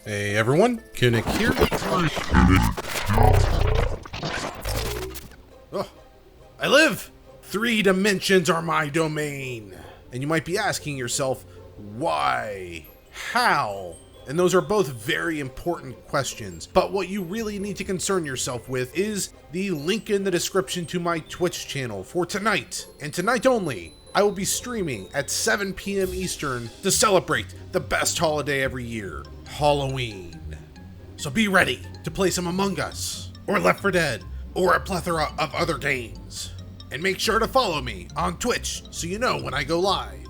Hey everyone, Kunic here. Oh, I live! 3 dimensions are my domain. And you might be asking yourself, why? How? And those are both very important questions. But what you really need to concern yourself with is the link in the description to my Twitch channel for tonight, and tonight only. I will be streaming at 7 p.m. Eastern to celebrate the best holiday every year, Halloween. So be ready to play some Among Us, or Left 4 Dead, or a plethora of other games. And make sure to follow me on Twitch so you know when I go live.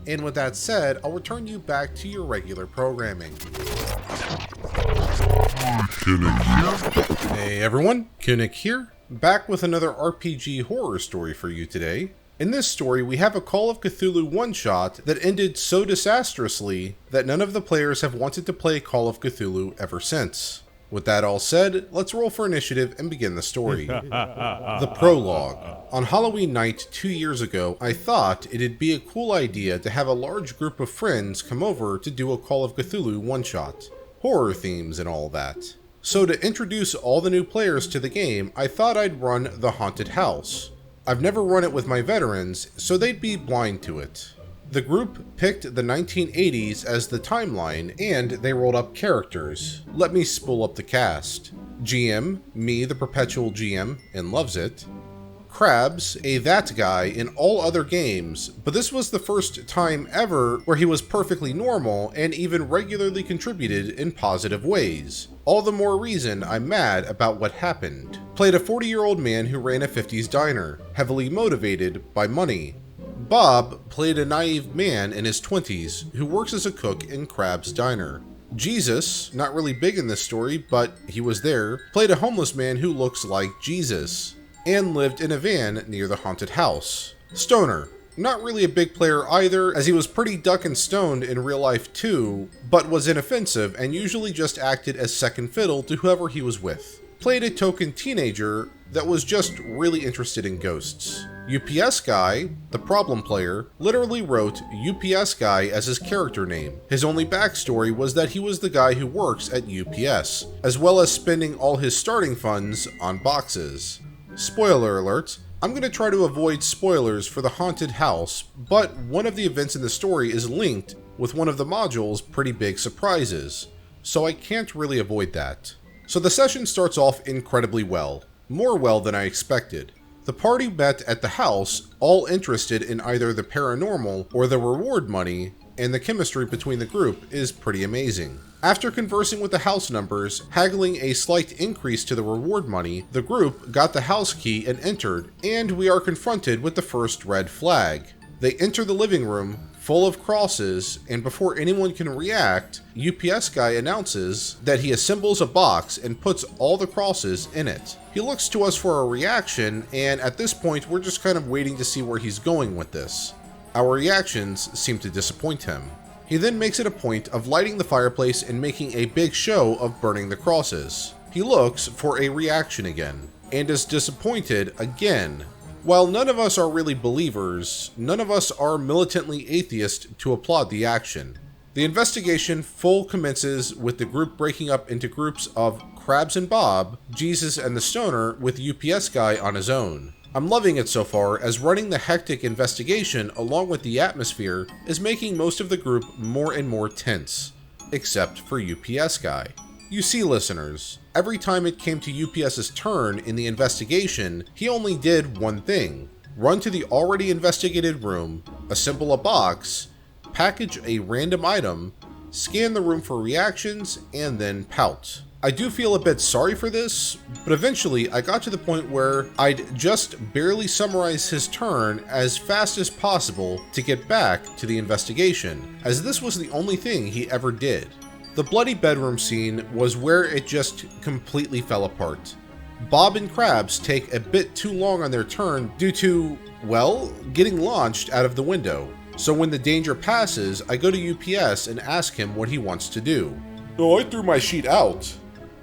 And with that said, I'll return you back to your regular programming. Hey everyone, Kunic here, back with another RPG horror story for you today. In this story, we have a Call of Cthulhu one-shot that ended so disastrously that none of the players have wanted to play Call of Cthulhu ever since. With that all said, let's roll for initiative and begin the story. The prologue. On Halloween night 2 years ago, I thought it'd be a cool idea to have a large group of friends come over to do a Call of Cthulhu one-shot. Horror themes and all that. So to introduce all the new players to the game, I thought I'd run the Haunted House. I've never run it with my veterans, so they'd be blind to it. The group picked the 1980s as the timeline, and they rolled up characters. Let me spool up the cast. GM, me the perpetual GM, and loves it. Krabs, a that guy in all other games, but this was the first time ever where he was perfectly normal and even regularly contributed in positive ways. All the more reason I'm mad about what happened. Played a 40-year-old man who ran a 50s diner, heavily motivated by money. Bob played a naive man in his 20s who works as a cook in Krabs' diner. Jesus, not really big in this story, but he was there, played a homeless man who looks like Jesus, and lived in a van near the haunted house. Stoner, not really a big player either, as he was pretty duck and stoned in real life too, but was inoffensive and usually just acted as second fiddle to whoever he was with. Played a token teenager that was just really interested in ghosts. UPS Guy, the problem player, literally wrote UPS Guy as his character name. His only backstory was that he was the guy who works at UPS, as well as spending all his starting funds on boxes. Spoiler alert, I'm going to try to avoid spoilers for the haunted house, but one of the events in the story is linked with one of the module's pretty big surprises, so I can't really avoid that. So the session starts off incredibly well, more well than I expected. The party met at the house, all interested in either the paranormal or the reward money, and the chemistry between the group is pretty amazing. After conversing with the house numbers, haggling a slight increase to the reward money, the group got the house key and entered, and we are confronted with the first red flag. They enter the living room, full of crosses, and before anyone can react, UPS Guy announces that he assembles a box and puts all the crosses in it. He looks to us for a reaction, and at this point we're just kind of waiting to see where he's going with this. Our reactions seem to disappoint him. He then makes it a point of lighting the fireplace and making a big show of burning the crosses. He looks for a reaction again, and is disappointed again. While none of us are really believers, none of us are militantly atheist to applaud the action. The investigation full commences with the group breaking up into groups of Krabs and Bob, Jesus and the Stoner, with UPS Guy on his own. I'm loving it so far, as running the hectic investigation along with the atmosphere is making most of the group more and more tense, except for UPS Guy. You see, listeners, every time it came to UPS's turn in the investigation, he only did one thing: run to the already investigated room, assemble a box, package a random item, scan the room for reactions, and then pout. I do feel a bit sorry for this, but eventually I got to the point where I'd just barely summarize his turn as fast as possible to get back to the investigation, as this was the only thing he ever did. The bloody bedroom scene was where it just completely fell apart. Bob and Krabs take a bit too long on their turn due to, well, getting launched out of the window. So when the danger passes, I go to UPS and ask him what he wants to do. "Oh, I threw my sheet out."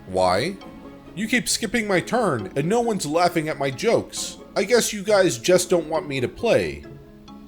"Why?" "You keep skipping my turn, and no one's laughing at my jokes. I guess you guys just don't want me to play."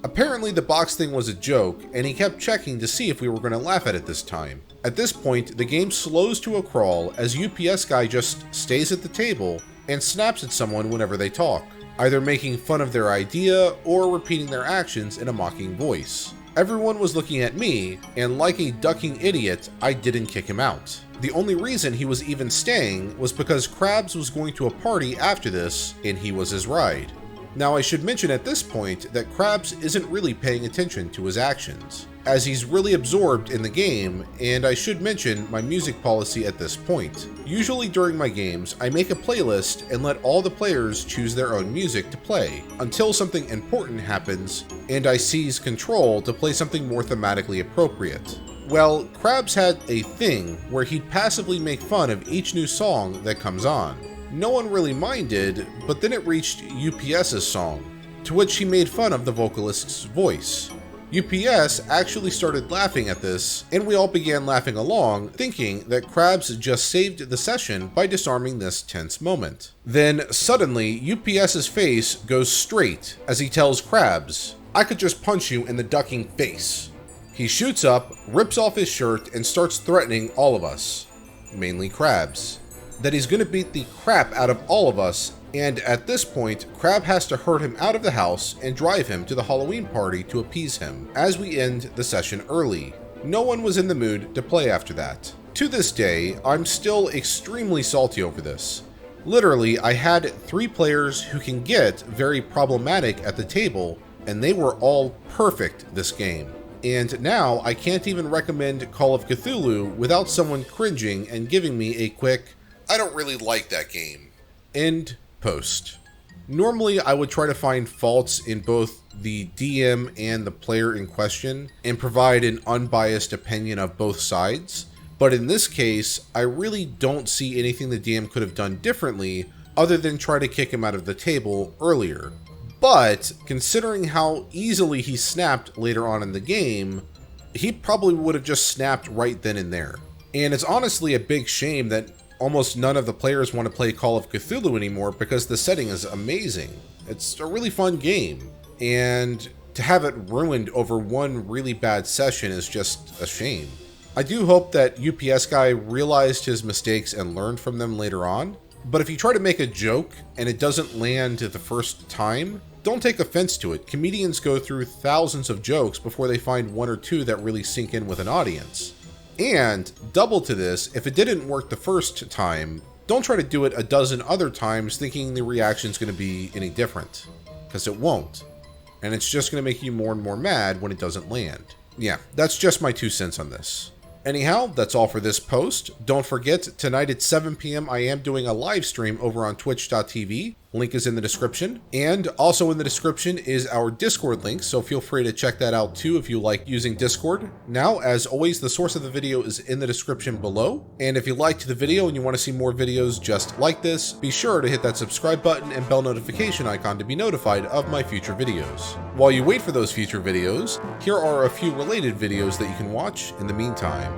Apparently the box thing was a joke, and he kept checking to see if we were going to laugh at it this time. At this point, the game slows to a crawl as UPS guy just stays at the table and snaps at someone whenever they talk, either making fun of their idea or repeating their actions in a mocking voice. Everyone was looking at me, and like a ducking idiot, I didn't kick him out. The only reason he was even staying was because Krabs was going to a party after this, and he was his ride. Now I should mention at this point that Krabs isn't really paying attention to his actions, as he's really absorbed in the game, and I should mention my music policy at this point. Usually during my games, I make a playlist and let all the players choose their own music to play, until something important happens, and I seize control to play something more thematically appropriate. Well, Krabs had a thing where he'd passively make fun of each new song that comes on. No one really minded, but then it reached UPS's song, to which he made fun of the vocalist's voice. UPS actually started laughing at this, and we all began laughing along, thinking that Krabs just saved the session by disarming this tense moment. Then, suddenly, UPS's face goes straight as he tells Krabs, "I could just punch you in the ducking face." He shoots up, rips off his shirt, and starts threatening all of us, mainly Krabs, that he's gonna beat the crap out of all of us, and at this point, Krab has to herd him out of the house and drive him to the Halloween party to appease him, as we end the session early. No one was in the mood to play after that. To this day, I'm still extremely salty over this. Literally, I had 3 players who can get very problematic at the table, and they were all perfect this game. And now I can't even recommend Call of Cthulhu without someone cringing and giving me a quick, "I don't really like that game," end post. Normally I would try to find faults in both the DM and the player in question and provide an unbiased opinion of both sides, but in this case I really don't see anything the DM could have done differently other than try to kick him out of the table earlier. But considering how easily he snapped later on in the game, he probably would have just snapped right then and there. And it's honestly a big shame that almost none of the players want to play Call of Cthulhu anymore because the setting is amazing. It's a really fun game, and to have it ruined over one really bad session is just a shame. I do hope that UPS guy realized his mistakes and learned from them later on, but if you try to make a joke and it doesn't land the first time, don't take offense to it. Comedians go through thousands of jokes before they find 1 or 2 that really sink in with an audience. And double to this, if it didn't work the first time, don't try to do it a dozen other times thinking the reaction's going to be any different, because it won't. And it's just going to make you more and more mad when it doesn't land. Yeah, that's just my 2 cents on this. Anyhow, that's all for this post. Don't forget, tonight at 7 p.m. I am doing a live stream over on twitch.tv. Link is in the description. And also in the description is our Discord link, so feel free to check that out too if you like using Discord. Now, as always, the source of the video is in the description below. And if you liked the video and you want to see more videos just like this, be sure to hit that subscribe button and bell notification icon to be notified of my future videos. While you wait for those future videos, here are a few related videos that you can watch in the meantime.